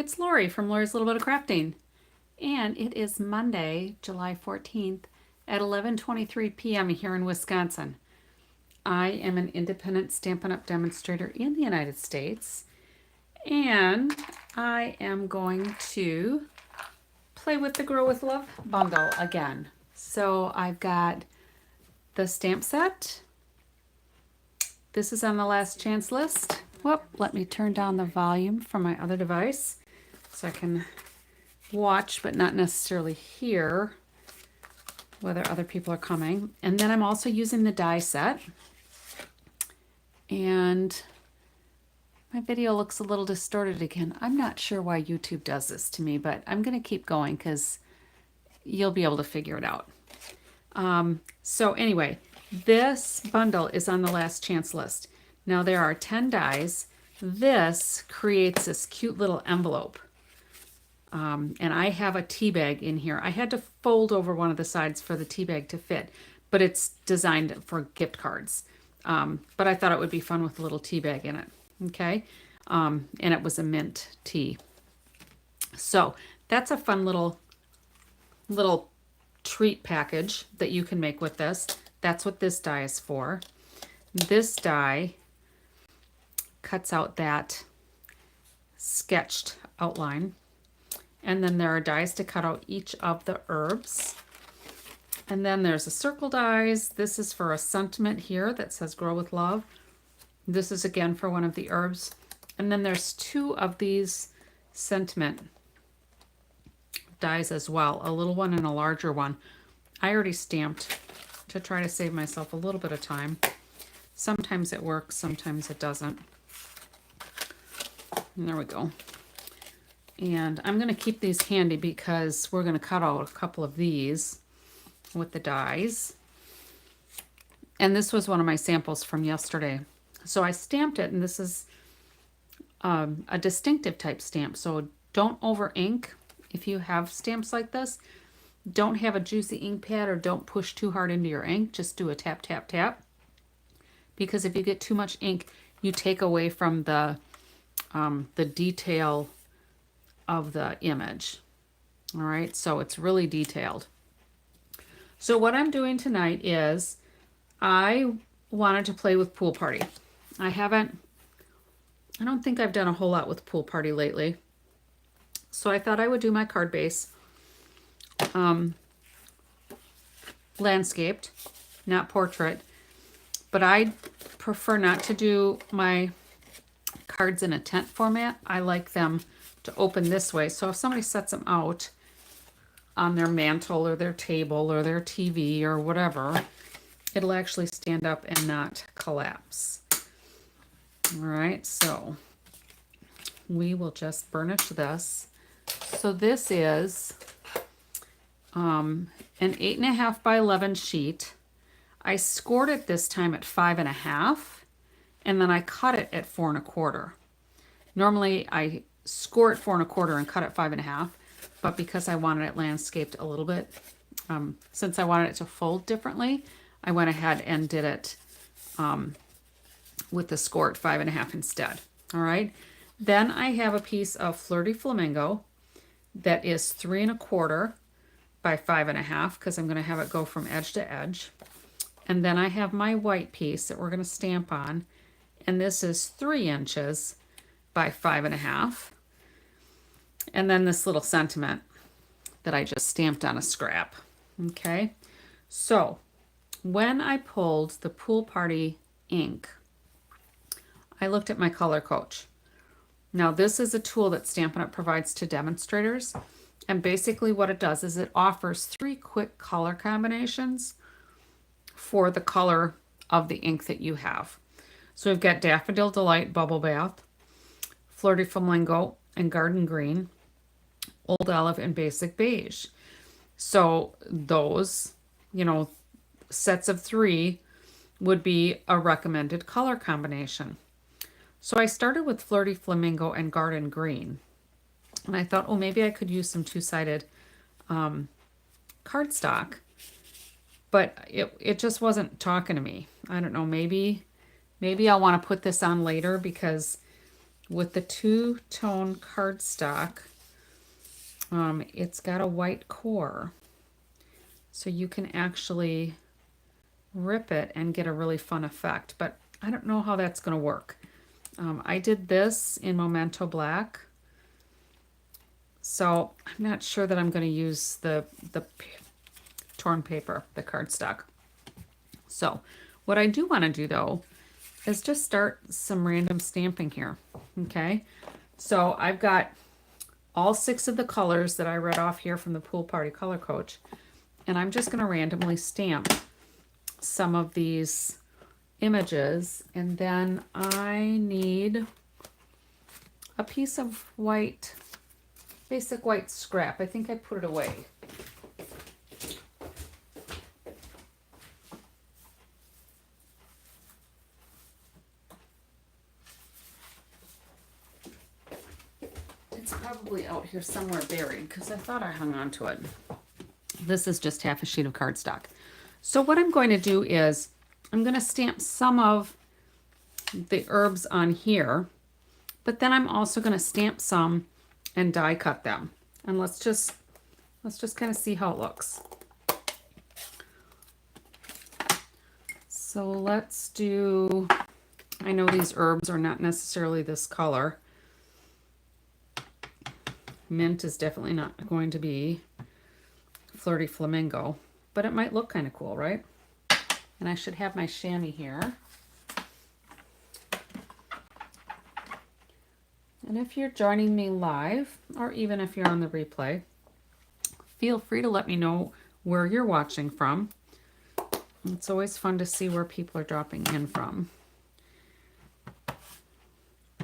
It's Lori from Lori's Little Bit of Crafting, and it is Monday, July 14th at 11:23 p.m. here in Wisconsin. I am an independent Stampin' Up! Demonstrator in the United States, and I am going to play with the Grow with Love bundle again. So I've got the stamp set. This is on the last chance list. Whoop, let me turn down the volume from my other device so I can watch but not necessarily hear whether other people are coming. And then I'm also using the die set. And my video looks a little distorted again. I'm not sure why YouTube does this to me, but I'm going to keep going because you'll be able to figure it out. So anyway, this bundle is on the last chance list. Now there are 10 dies. This creates this cute little envelope. And I have a tea bag in here. I had to fold over one of the sides for the tea bag to fit, but it's designed for gift cards. But I thought it would be fun with a little tea bag in it. Okay. And it was a mint tea. So that's a fun little treat package that you can make with this. That's what this die is for. This die cuts out that sketched outline. And then there are dies to cut out each of the herbs. And then there's a circle dies. This is for a sentiment here that says grow with love. This is again for one of the herbs. And then there's two of these sentiment dies as well, a little one and a larger one. I already stamped to try to save myself a little bit of time. Sometimes it works, sometimes it doesn't. And there we go. And I'm going to keep these handy because we're going to cut out a couple of these with the dies. And this was one of my samples from yesterday. So I stamped it, and this is a distinctive type stamp. So don't over ink. If you have stamps like this, don't have a juicy ink pad or don't push too hard into your ink. Just do a tap, tap, tap. Because if you get too much ink, you take away from the detail of the image. All right, so it's really detailed. So what I'm doing tonight is I wanted to play with Pool Party. I don't think I've done a whole lot with Pool Party lately. So I thought I would do my card base landscaped, not portrait, but I prefer not to do my cards in a tent format. I like them to open this way. So if somebody sets them out on their mantle or their table or their TV or whatever, it'll actually stand up and not collapse. All right, so we will just burnish this. So this is an 8.5 by 11 sheet. I scored it this time at 5.5, and then I cut it at 4.25. Normally I score at 4.25 and cut at 5.5, but because I wanted it landscaped a little bit, since I wanted it to fold differently, I went ahead and did it with the score at 5.5 instead. All right. Then I have a piece of Flirty Flamingo that is 3.25 by 5.5 because I'm going to have it go from edge to edge. And then I have my white piece that we're going to stamp on, and this is 3 inches by 5.5. And then this little sentiment that I just stamped on a scrap. Okay, so when I pulled the Pool Party ink, I looked at my color coach. Now this is a tool that Stampin' Up! Provides to demonstrators, and basically what it does is it offers 3 quick color combinations for the color of the ink that you have. So we've got Daffodil Delight Bubble Bath, Flirty Flamingo, and Garden Green, Old Olive, and Basic Beige. So those, sets of 3 would be a recommended color combination. So I started with Flirty Flamingo and Garden Green. And I thought, maybe I could use some two-sided cardstock. But it just wasn't talking to me. I don't know, maybe I'll want to put this on later because with the two-tone cardstock, it's got a white core. So you can actually rip it and get a really fun effect, but I don't know how that's going to work. I did this in Memento Black, so I'm not sure that I'm going to use the torn paper, the cardstock. So what I do want to do though is just start some random stamping here. Okay, so I've got all 6 of the colors that I read off here from the Pool Party Color Coach, and I'm just going to randomly stamp some of these images, and then I need a piece of white, basic white scrap. I think I put it away. It's probably out here somewhere buried because I thought I hung on to it. This is just half a sheet of cardstock. So what I'm going to do is I'm going to stamp some of the herbs on here, but then I'm also going to stamp some and die cut them. And let's just kind of see how it looks. So let's do, I know these herbs are not necessarily this color. Mint is definitely not going to be Flirty Flamingo, but it might look kind of cool, right? And I should have my chamois here. And if you're joining me live, or even if you're on the replay, feel free to let me know where you're watching from. It's always fun to see where people are dropping in from.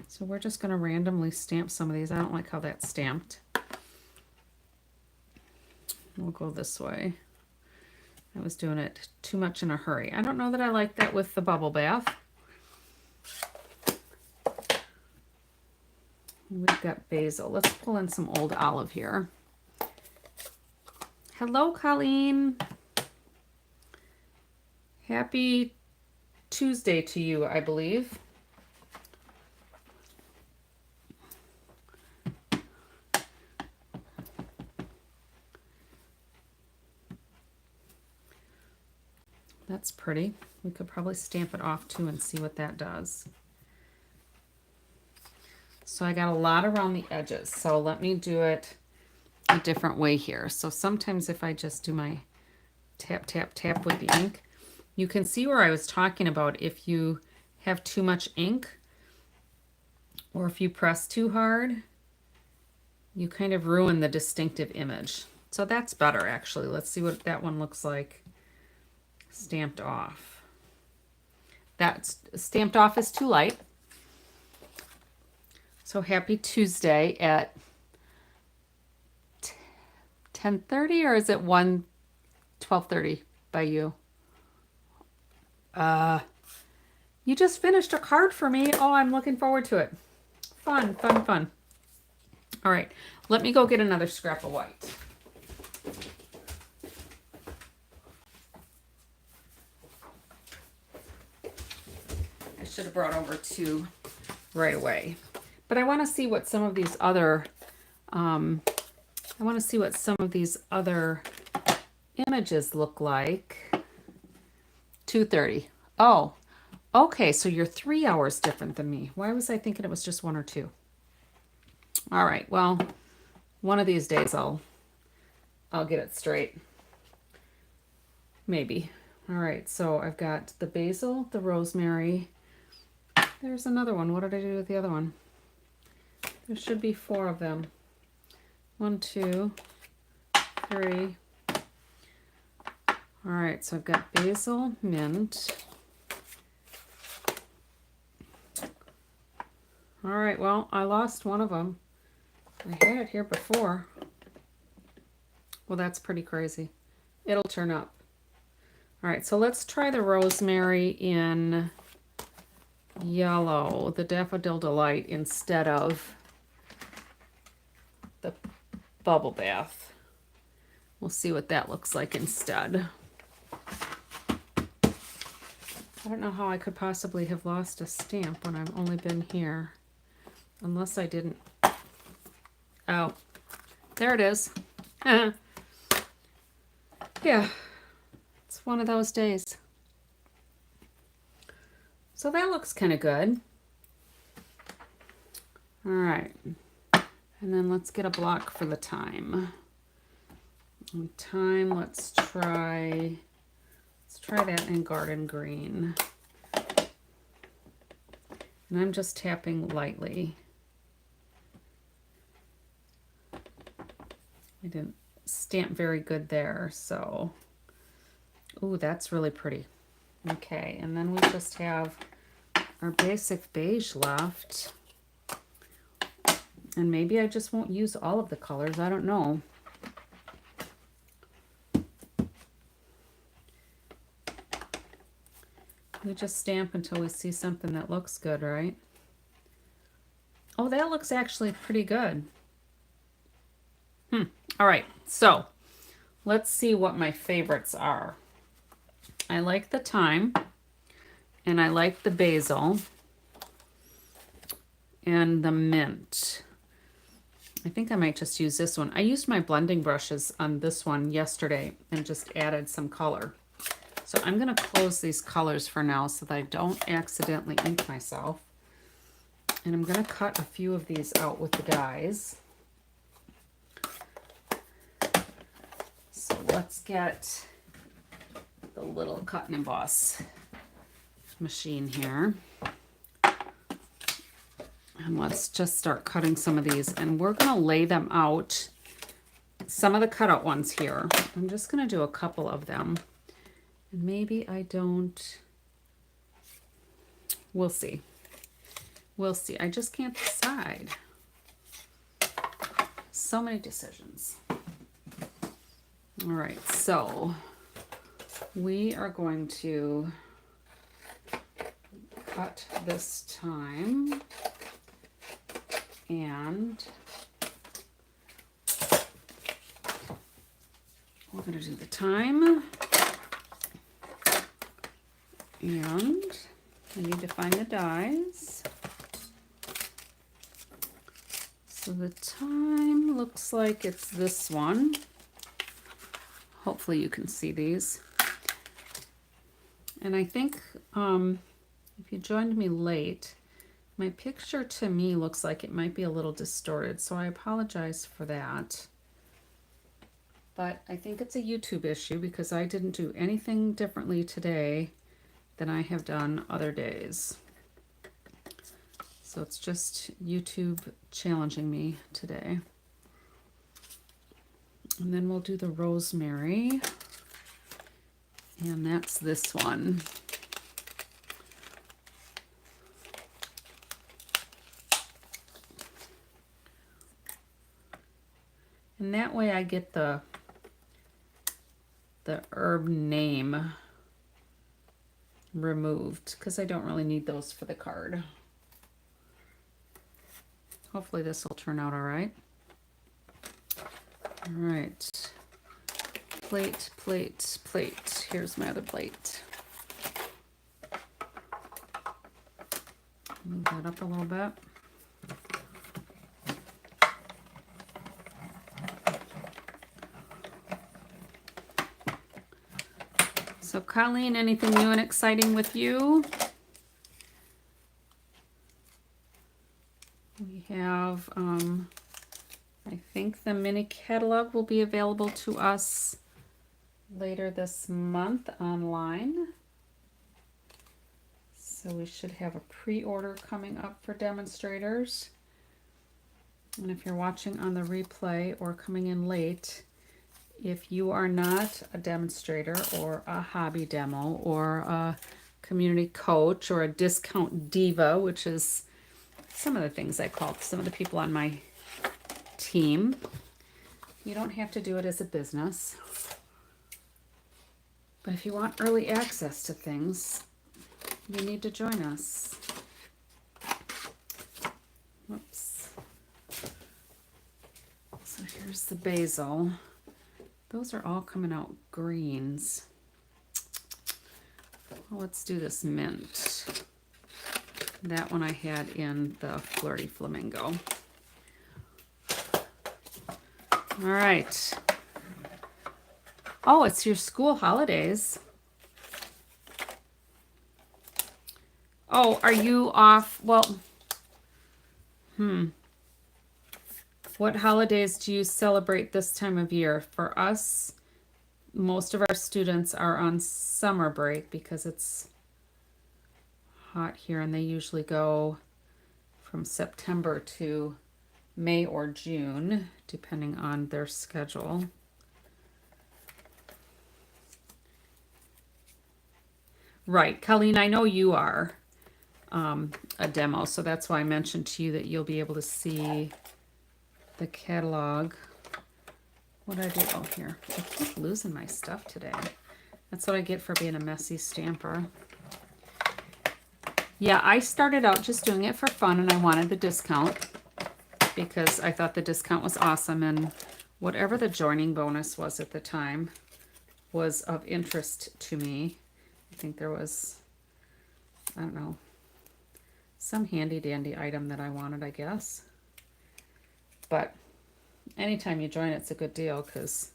So we're just going to randomly stamp some of these. I don't like how that's stamped. We'll go this way. I was doing it too much in a hurry. I don't know that I like that with the bubble bath. We've got basil. Let's pull in some old olive here. Hello, Colleen. Happy Tuesday to you, I believe. That's pretty. We could probably stamp it off too and see what that does. So I got a lot around the edges. So let me do it a different way here. So sometimes if I just do my tap, tap, tap with the ink, you can see where I was talking about if you have too much ink or if you press too hard, you kind of ruin the distinctive image. So that's better actually. Let's see what that one looks like stamped off. That's stamped off is too light. So happy Tuesday at 10:30, or is it 12:30 by you? You just finished a card for me. Oh, I'm looking forward to it. Fun, fun, fun. All right, let me go get another scrap of white. I should have brought over 2 right away. But I want to see what some of these other, images look like. 2:30. Oh, okay. So you're 3 hours different than me. Why was I thinking it was just 1 or 2? All right. Well, one of these days I'll get it straight. Maybe. All right. So I've got the basil, the rosemary. There's another one. What did I do with the other one? There should be 4 of them. 1, 2, 3. All right, so I've got basil, mint. All right, well, I lost one of them. I had it here before. Well, that's pretty crazy. It'll turn up. All right, so let's try the rosemary in yellow, the Daffodil Delight, instead of the bubble bath. We'll see what that looks like instead. I don't know how I could possibly have lost a stamp when I've only been here Unless I didn't. Oh, there it is. Yeah, it's one of those days. So that looks kind of good. All right. And then let's get a block for the time. And time, let's try that in garden green. And I'm just tapping lightly. I didn't stamp very good there, so. Ooh, that's really pretty. Okay, and then we just have our basic beige left. And maybe I just won't use all of the colors, I don't know. We just stamp until we see something that looks good, right? Oh, that looks actually pretty good. All right, so let's see what my favorites are. I like the thyme, and I like the basil, and the mint. I think I might just use this one. I used my blending brushes on this one yesterday and just added some color. So I'm going to close these colors for now so that I don't accidentally ink myself. And I'm going to cut a few of these out with the dies. So let's get the little cut and emboss machine here. And let's just start cutting some of these. And we're going to lay them out. Some of the cutout ones here. I'm just going to do a couple of them. And maybe I don't. We'll see. We'll see. I just can't decide. So many decisions. All right, so we are going to cut this time, and we're going to do the time, and I need to find the dies. So the time looks like it's this one. Hopefully you can see these. And I think if you joined me late, my picture to me looks like it might be a little distorted, so I apologize for that. But I think it's a YouTube issue because I didn't do anything differently today than I have done other days. So it's just YouTube challenging me today. And then we'll do the rosemary. And that's this one. And that way I get the herb name removed because I don't really need those for the card. Hopefully this will turn out all right. All right. Plate, plate, plate. Here's my other plate. Move that up a little bit. So Colleen, anything new and exciting with you? We have, I think the mini catalog will be available to us later this month online. So we should have a pre-order coming up for demonstrators. And if you're watching on the replay or coming in late, if you are not a demonstrator or a hobby demo or a community coach or a discount diva, which is some of the things I call some of the people on my team, you don't have to do it as a business. But if you want early access to things, you need to join us. Whoops. So here's the basil. Those are all coming out greens. Well, let's do this mint. That one I had in the Flirty Flamingo. All right. Oh, it's your school holidays. Oh, are you off? Well, what holidays do you celebrate this time of year? For us, most of our students are on summer break because it's hot here, and they usually go from September to May or June, depending on their schedule. Right, Colleen, I know you are a demo, so that's why I mentioned to you that you'll be able to see the catalog. What did I do? Oh, here. I keep losing my stuff today. That's what I get for being a messy stamper. Yeah, I started out just doing it for fun, and I wanted the discount because I thought the discount was awesome, and whatever the joining bonus was at the time was of interest to me. I think there was, I don't know, some handy dandy item that I wanted, I guess. But anytime you join, it's a good deal because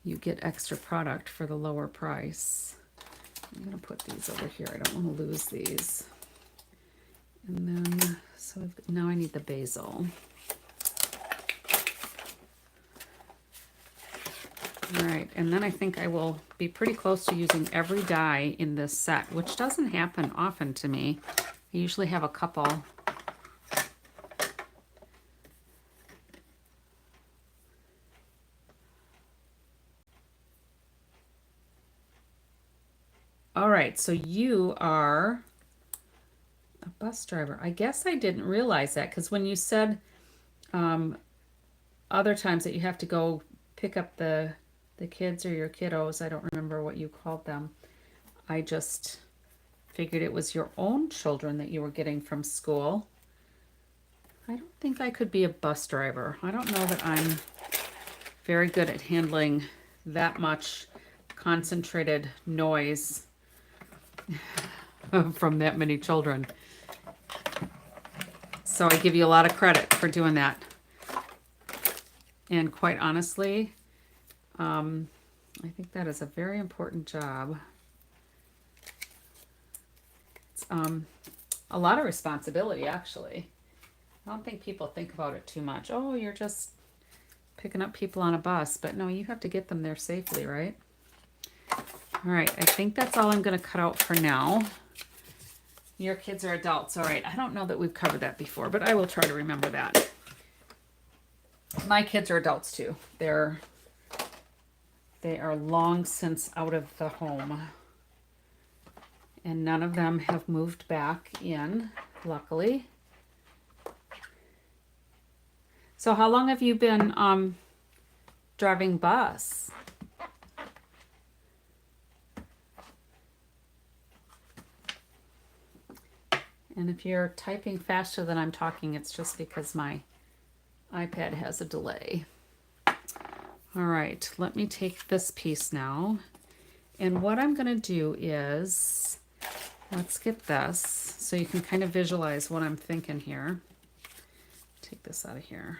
you get extra product for the lower price. I'm going to put these over here. I don't want to lose these. And then, so now I need the basil. All right, and then I think I will be pretty close to using every die in this set, which doesn't happen often to me. I usually have a couple. All right, so you are a bus driver. I guess I didn't realize that because when you said other times that you have to go pick up the kids or your kiddos, I don't remember what you called them. I just figured it was your own children that you were getting from school. I don't think I could be a bus driver. I don't know that I'm very good at handling that much concentrated noise from that many children. So I give you a lot of credit for doing that. And quite honestly, I think that is a very important job. It's a lot of responsibility, actually. I don't think people think about it too much. Oh, you're just picking up people on a bus. But no, you have to get them there safely, right? All right, I think that's all I'm going to cut out for now. Your kids are adults. All right, I don't know that we've covered that before, but I will try to remember that. My kids are adults too. They are long since out of the home. And none of them have moved back in, luckily. So how long have you been driving bus? And if you're typing faster than I'm talking, it's just because my iPad has a delay. All right, let me take this piece now. And what I'm going to do is, let's get this so you can kind of visualize what I'm thinking here. Take this out of here.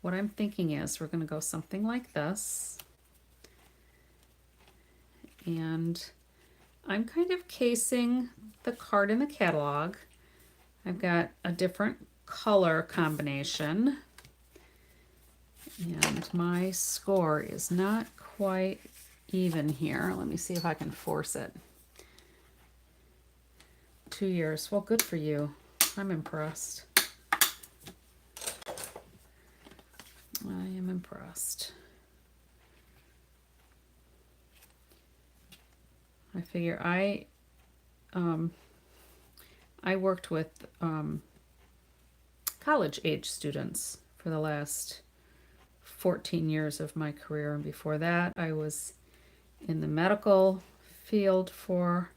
What I'm thinking is we're going to go something like this. And I'm kind of casing the card in the catalog. I've got a different color combination. And my score is not quite even here. Let me see if I can force it. 2 years. Well, good for you. I'm impressed. I am impressed. I figure I worked with college age students for the last 14 years of my career, and before that I was in the medical field for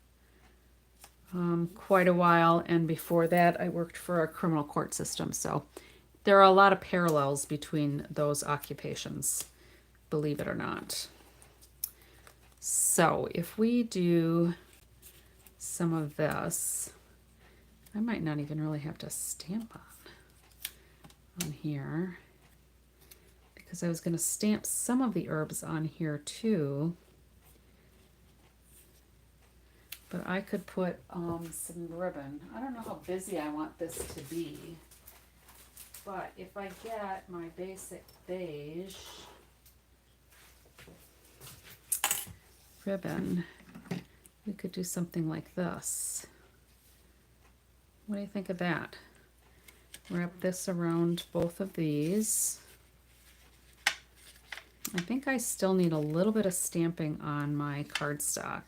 quite a while, and before that I worked for a criminal court system. So there are a lot of parallels between those occupations, believe it or not. So if we do some of this, I might not even really have to stamp on here, because I was going to stamp some of the herbs on here too. But I could put some ribbon. I don't know how busy I want this to be. But if I get my basic beige ribbon, we could do something like this. What do you think of that? Wrap this around both of these. I think I still need a little bit of stamping on my cardstock.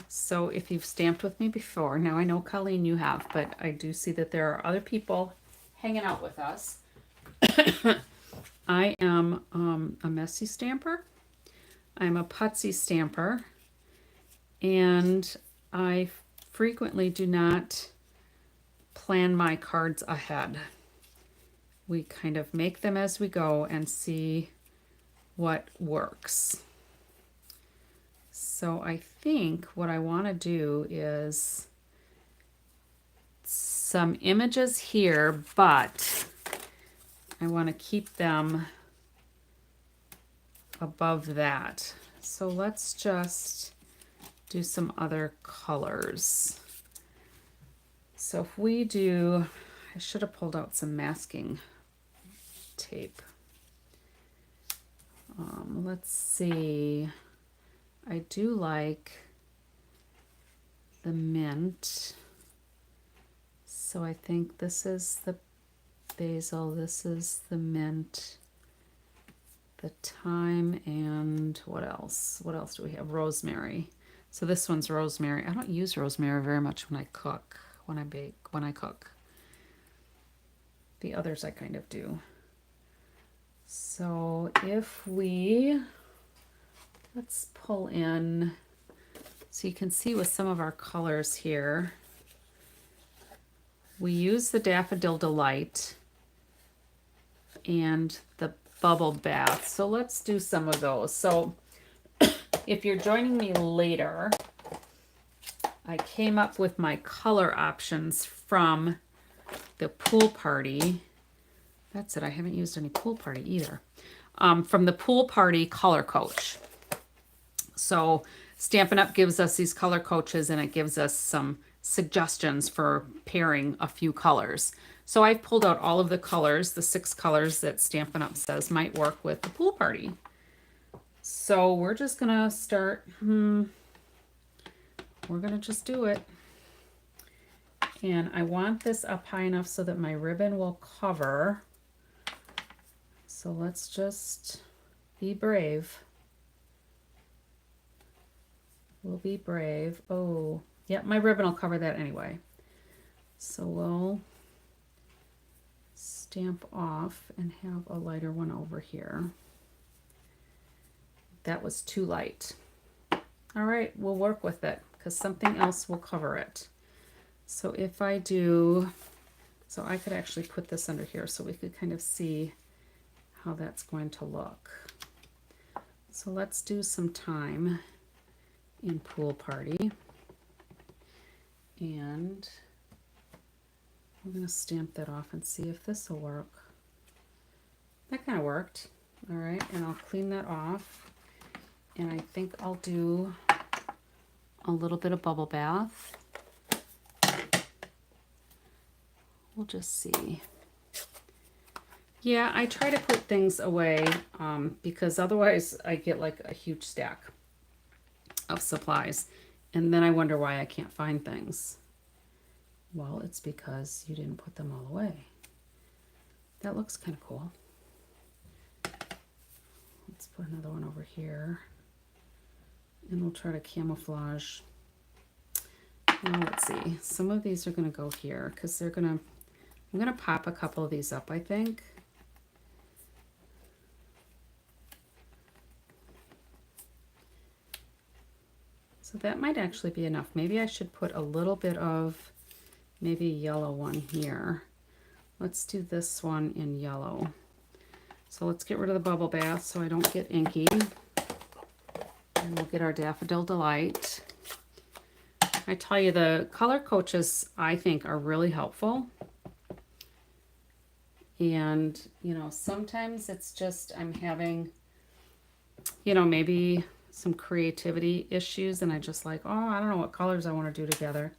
So if you've stamped with me before, now I know Colleen you have, but I do see that there are other people hanging out with us. I am a messy stamper. I'm a putsy stamper, and I frequently do not plan my cards ahead. We kind of make them as we go and see what works. So I think what I want to do is some images here, but I want to keep them above that. So let's just do some other colors. So if we do, I should have pulled out some masking tape. Let's see. I do like the mint. So I think this is the basil, this is the mint, the thyme, and what else? What else do we have? Rosemary. So this one's rosemary. I don't use rosemary very much when I cook, when I bake, when I cook. The others I kind of do. So if we, let's pull in, so you can see with some of our colors here, we use the Daffodil Delight and the Bubble Bath. So let's do some of those. So if you're joining me later, I came up with my color options from the pool party. That's it. I haven't used any pool party either. From the pool party color coach. So Stampin' Up! Gives us these color coaches, and it gives us some suggestions for pairing a few colors. So I've pulled out all of the colors, the 6 colors that Stampin' Up! Says might work with the pool party. So we're just going to start, we're going to just do it. And I want this up high enough so that my ribbon will cover. So let's just be brave. We'll be brave. Oh, yep, my ribbon will cover that anyway. So we'll stamp off and have a lighter one over here. That was too light. All right, we'll work with it because something else will cover it. So if I do, so I could actually put this under here so we could kind of see how that's going to look. So let's do some thyme in Pool Party. And we're going to stamp that off and see if this will work. That kind of worked. All right, and I'll clean that off. And I think I'll do a little bit of Bubble Bath. We'll just see. Yeah, I try to put things away because otherwise I get like a huge stack of supplies. And then I wonder why I can't find things. Well, it's because you didn't put them all away. That looks kind of cool. Let's put another one over here. And we'll try to camouflage. Now let's see. Some of these are going to go here because they're going to, I'm going to pop a couple of these up, I think. So that might actually be enough. Maybe I should put a little bit of maybe a yellow one here. Let's do this one in yellow. So let's get rid of the bubble bath so I don't get inky. And we'll get our Daffodil Delight. I tell you, the color coaches, I think, are really helpful. And, you know, sometimes it's just I'm having, you know, maybe some creativity issues and I just like, oh, I don't know what colors I want to do together.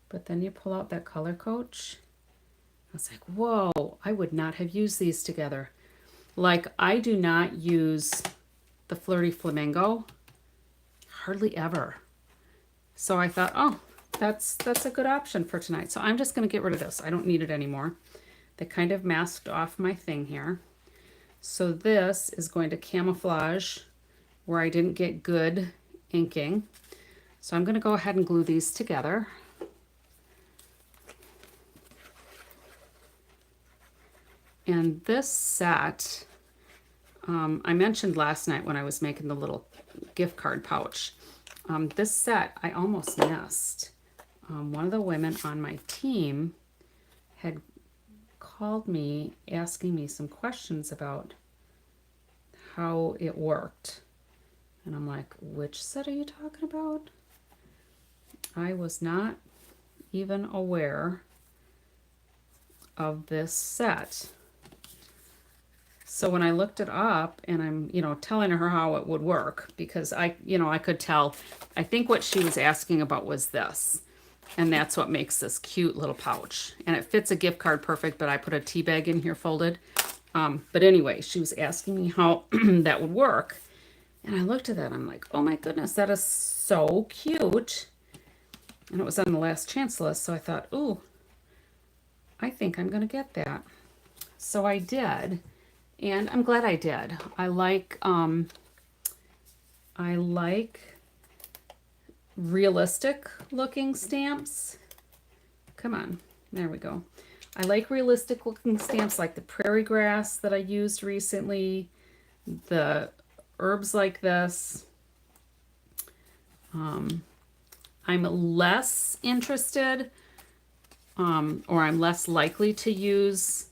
But then you pull out that color coach. I was like, whoa, I would not have used these together. Like, I do not use the Flirty Flamingo hardly ever. So I thought, oh, that's a good option for tonight. So I'm just going to get rid of this. I don't need it anymore. They kind of masked off my thing here. So this is going to camouflage where I didn't get good inking. So I'm going to go ahead and glue these together. And this set, I mentioned last night when I was making the little gift card pouch. This set I almost missed. One of the women on my team had called me asking me some questions about how it worked. And I'm like, which set are you talking about? I was not even aware of this set. So when I looked it up and I'm, you know, telling her how it would work, because I could tell, I think what she was asking about was this. And that's what makes this cute little pouch. And it fits a gift card perfect, but I put a tea bag in here folded. But anyway, she was asking me how that would work. And I looked at that and I'm like, oh my goodness, that is so cute. And it was on the last chance list. So I thought, ooh, I think I'm going to get that. So I did. And I'm glad I did. I like realistic looking stamps. Come on, there we go. I like realistic looking stamps like the prairie grass that I used recently, the herbs like this. I'm less interested or I'm less likely to use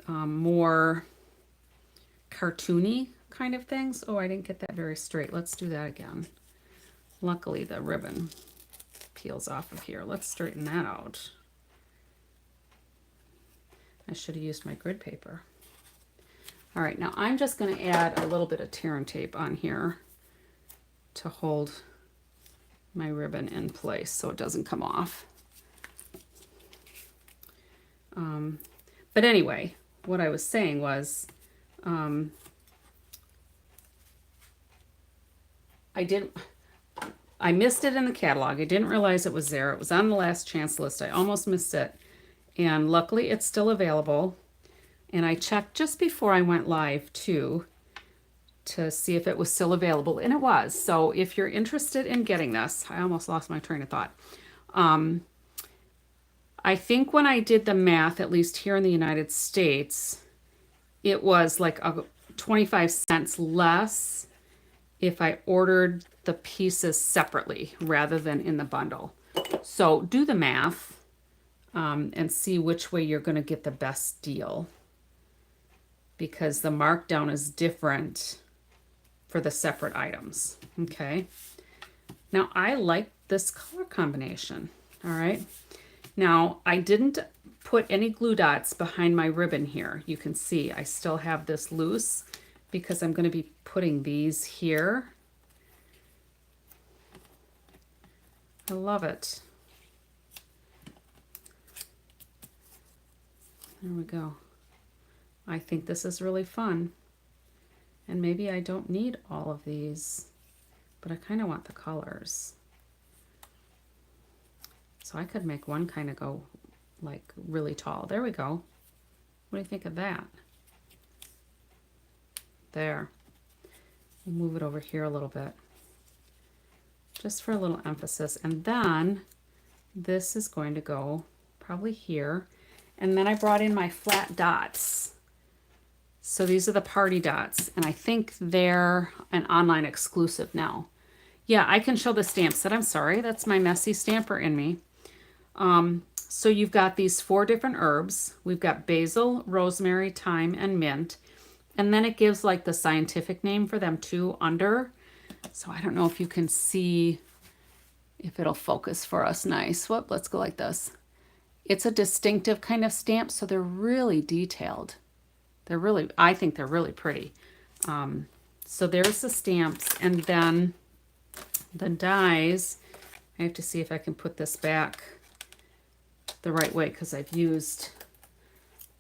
more cartoony kind of things. Oh, I didn't get that very straight. Let's do that again. Luckily, the ribbon peels off of here. Let's straighten that out. I should have used my grid paper. All right, now I'm just going to add a little bit of tear and tape on here to hold my ribbon in place so it doesn't come off. But anyway, what I was saying was, I missed it in the catalog. I didn't realize it was there. It was on the last chance list. I almost missed it. And luckily it's still available. And I checked just before I went live too to see if it was still available. And it was. So if you're interested in getting this, I almost lost my train of thought. I think when I did the math, at least here in the United States, it was like 25 cents less if I ordered the pieces separately rather than in the bundle. So do the math and see which way you're going to get the best deal, because the markdown is different for the separate items. Okay. Now I like this color combination. All right. Now I didn't put any glue dots behind my ribbon here. You can see I still have this loose because I'm going to be putting these here. I love it. There we go. I think this is really fun. And maybe I don't need all of these, but I kind of want the colors. So I could make one kind of go like really tall. There we go. What do you think of that? There. We'll move it over here a little bit, just for a little emphasis. And then this is going to go probably here. And then I brought in my flat dots. So these are the party dots, and I think they're an online exclusive now. Yeah, I can show the stamp set. I'm sorry, that's my messy stamper in me. So you've got these 4 different herbs. We've got basil, rosemary, thyme, and mint. And then it gives like the scientific name for them too under. So I don't know if you can see if it'll focus for us nice. Whoop, let's go like this. It's a distinctive kind of stamp, so they're really detailed. They're really, I think they're really pretty. So there's the stamps, and then the dies. I have to see if I can put this back the right way because I've used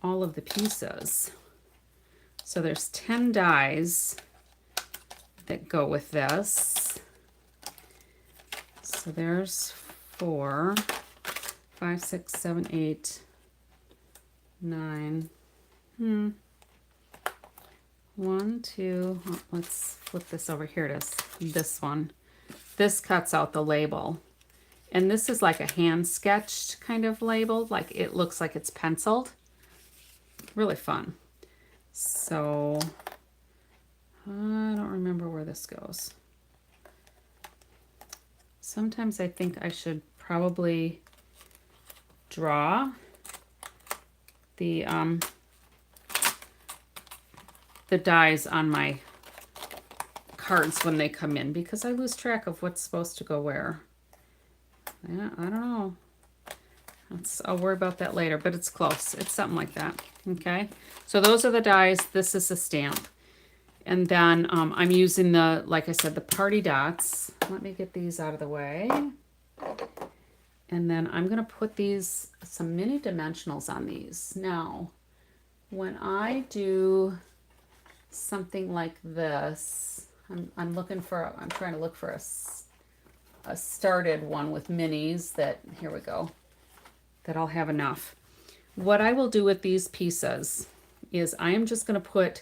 all of the pieces. So there's 10 dies that go with this. So there's 4, 5, 6, 7, 8, 9. 1, 2, oh, let's flip this over. Here it is. This one. This cuts out the label. And this is like a hand sketched kind of label. Like it looks like it's penciled. Really fun. So I don't remember where this goes. Sometimes I think I should probably draw the dies on my cards when they come in because I lose track of what's supposed to go where. Yeah, I don't know. I'll worry about that later, but it's close. It's something like that. Okay, so those are the dies. This is the stamp. And then I'm using the, like I said, the party dots. Let me get these out of the way. And then I'm going to put these, some mini dimensionals on these. Now, when I do something like this, I'm trying to look for a started one with minis that, here we go, that I'll have enough. What I will do with these pieces is I am just going to put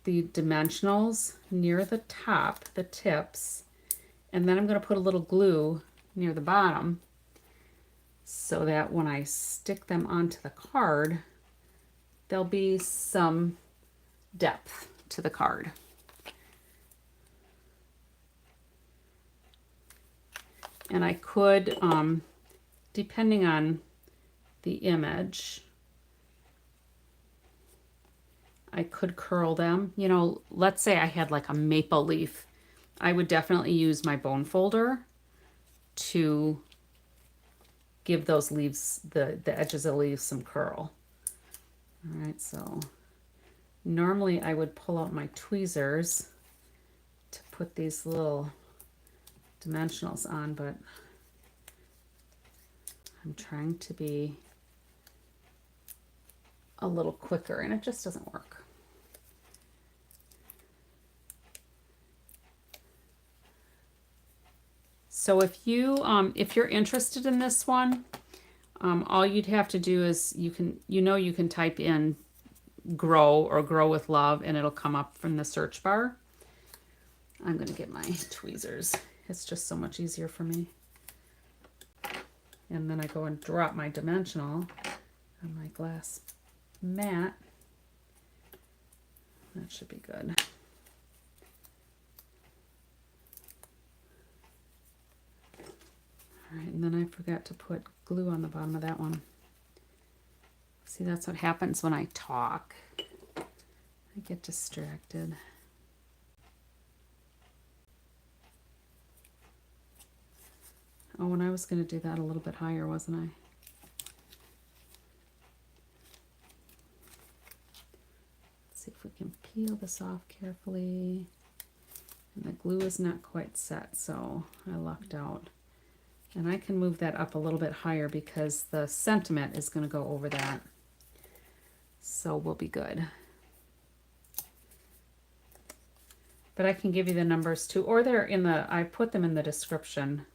the dimensionals near the top, the tips, and then I'm going to put a little glue near the bottom so that when I stick them onto the card, there'll be some depth to the card. And I could, depending on the image, I could curl them. You know, let's say I had like a maple leaf. I would definitely use my bone folder to give those leaves, the edges of the leaves, some curl. All right, so normally I would pull out my tweezers to put these little dimensionals on, but I'm trying to be a little quicker and it just doesn't work. So if you're interested in this one, all you'd have to do is you can type in grow or grow with love and it'll come up from the search bar. I'm going to get my tweezers. It's just so much easier for me. And then I go and drop my dimensional on my glass mat. That should be good. All right, and then I forgot to put glue on the bottom of that one. See, that's what happens when I talk. I get distracted. Oh, and I was going to do that a little bit higher, wasn't I? Let's see if we can peel this off carefully. And the glue is not quite set, so I lucked out. And I can move that up a little bit higher because the sentiment is going to go over that. So we'll be good. But I can give you the numbers too, or they're in the, I put them in the description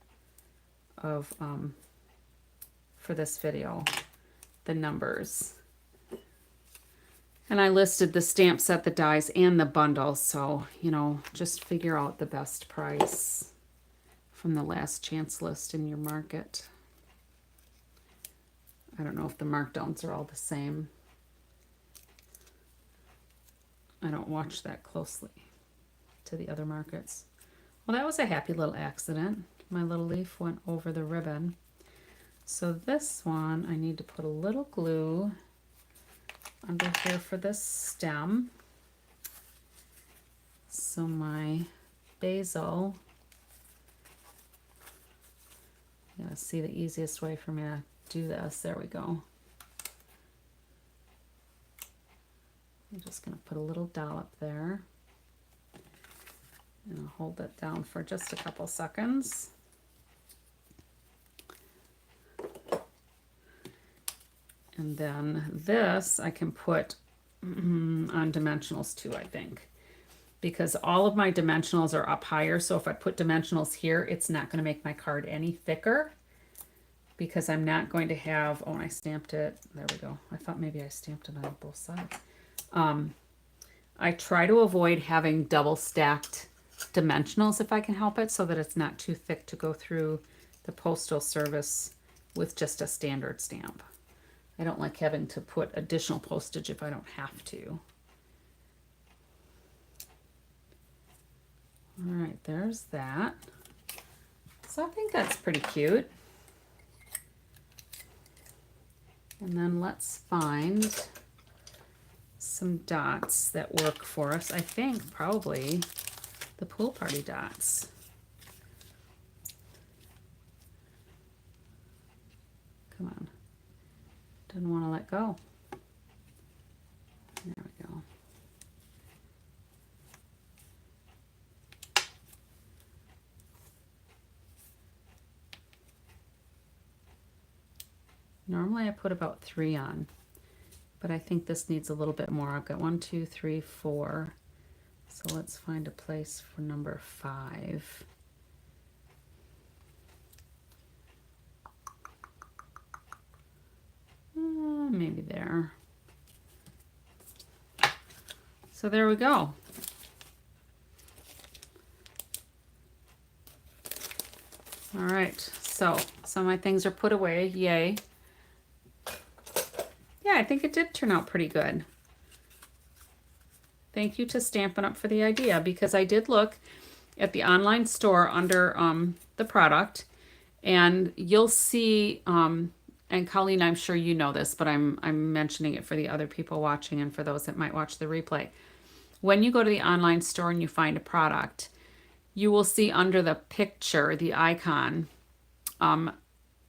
of for this video, the numbers. And I listed the stamp set, the dies, and the bundle, so you know, just figure out the best price from the last chance list in your market. I don't know if the markdowns are all the same. I don't watch that closely to the other markets. Well, that was a happy little accident. My little leaf went over the ribbon. So this one, I need to put a little glue under here for this stem. So my basil, you gotta see the easiest way for me to do this. There we go. I'm just gonna put a little dollop there. And I'll hold that down for just a couple seconds. And then this I can put on dimensionals too, I think. Because all of my dimensionals are up higher, so if I put dimensionals here, it's not going to make my card any thicker. Because I'm not going to have, oh, I stamped it. There we go. I thought maybe I stamped it on both sides. I try to avoid having double stacked dimensionals if I can help it, so that it's not too thick to go through the postal service with just a standard stamp. I don't like having to put additional postage if I don't have to. All right, there's that. So I think that's pretty cute. And then let's find some dots that work for us. I think probably the pool party dots. Come on. Didn't want to let go. There we go. Normally I put about 3 on, but I think this needs a little bit more. I've got 1, 2, 3, 4. So let's find a place for number 5. Maybe there. So there we go. All right, so some of my things are put away, yay. Yeah, I think it did turn out pretty good. Thank you to Stampin' Up! For the idea, because I did look at the online store under the product, and you'll see, and Colleen, I'm sure you know this, but I'm mentioning it for the other people watching and for those that might watch the replay. When you go to the online store and you find a product, you will see under the picture, the icon,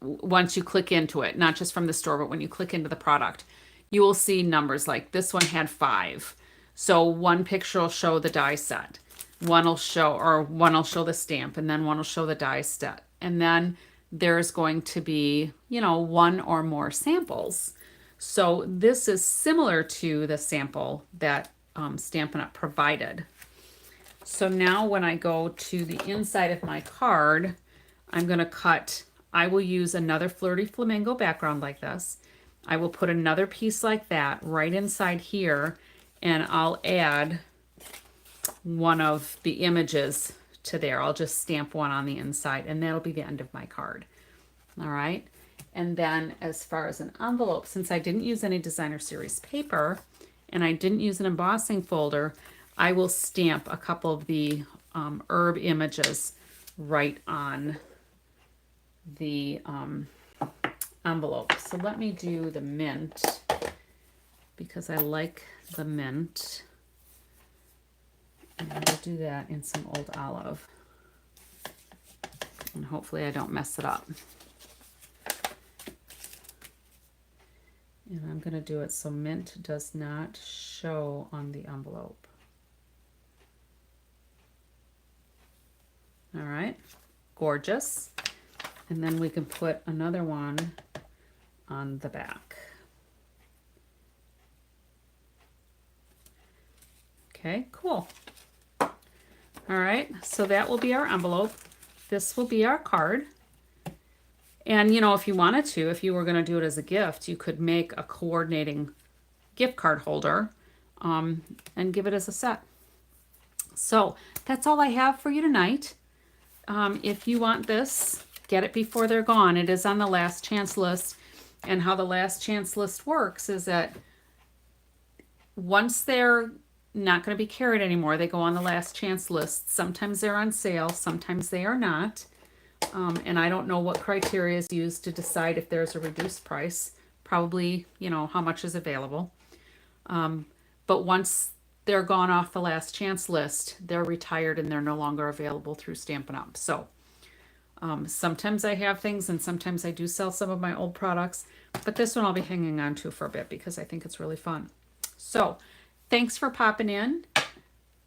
once you click into it, not just from the store, but when you click into the product, you will see numbers like this one had 5. So one picture will show the die set. One will show the stamp, and then one will show the die set. And then there's going to be, 1 or more samples. So this is similar to the sample that Stampin' Up! Provided. So now when I go to the inside of my card, I'm going to cut, I will use another Flirty Flamingo background like this. I will put another piece like that right inside here, and I'll add one of the images to there. I'll just stamp one on the inside, and that'll be the end of my card. All right. And then as far as an envelope, since I didn't use any designer series paper and I didn't use an embossing folder, I will stamp a couple of the herb images right on the envelope. So let me do the mint, because I like the mint. And I will do that in some old olive. And hopefully I don't mess it up. And I'm going to do it so mint does not show on the envelope. All right, gorgeous. And then we can put another one on the back. Okay, cool. All right, so that will be our envelope. This will be our card. And if you wanted to, if you were going to do it as a gift, you could make a coordinating gift card holder and give it as a set. So that's all I have for you tonight. If you want this, get it before they're gone. It is on the last chance list. And how the last chance list works is that once they're not going to be carried anymore, they go on the last chance list. Sometimes they're on sale, sometimes they are not. And I don't know what criteria is used to decide if there's a reduced price. Probably, how much is available. But once they're gone off the last chance list. They're retired and they're no longer available through Stampin' Up. So sometimes I have things and sometimes I do sell some of my old products, but this one I'll be hanging on to for a bit because I think it's really fun. So thanks for popping in.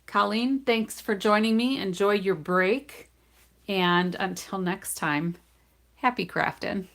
Colleen, thanks for joining me. Enjoy your break. And until next time, happy crafting.